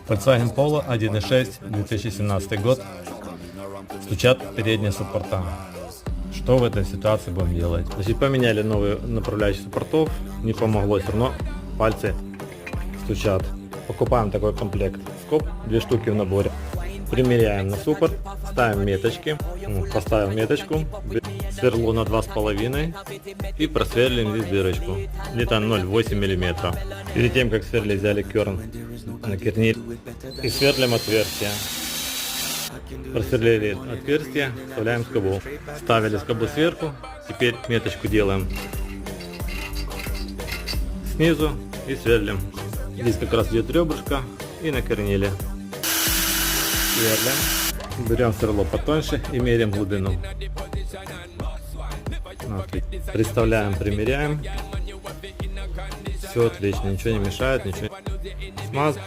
Volkswagen Polo 1.6, 2017 год. Стучат передние суппорта. Что в этой ситуации будем делать? Значит, поменяли новые направляющие суппортов. Не помогло, все равно пальцы стучат. Покупаем такой комплект скоб, 2 штуки в наборе. Примеряем на суппорт, ставим меточки. Поставил меточку, сверло на 2,5 и просверлим здесь дырочку. Где-то 0,8 мм. Перед тем как сверлить, взяли керн, накернили и сверлим отверстие. Просверлили отверстие, вставляем скобу. Ставили скобу сверху, теперь меточку делаем снизу и сверлим. Здесь как раз идет ребрышко и накернили. Сверлим. Берем сверло потоньше и меряем глубину. Представляем, примеряем. Все отлично, ничего не мешает, ничего. Смазка.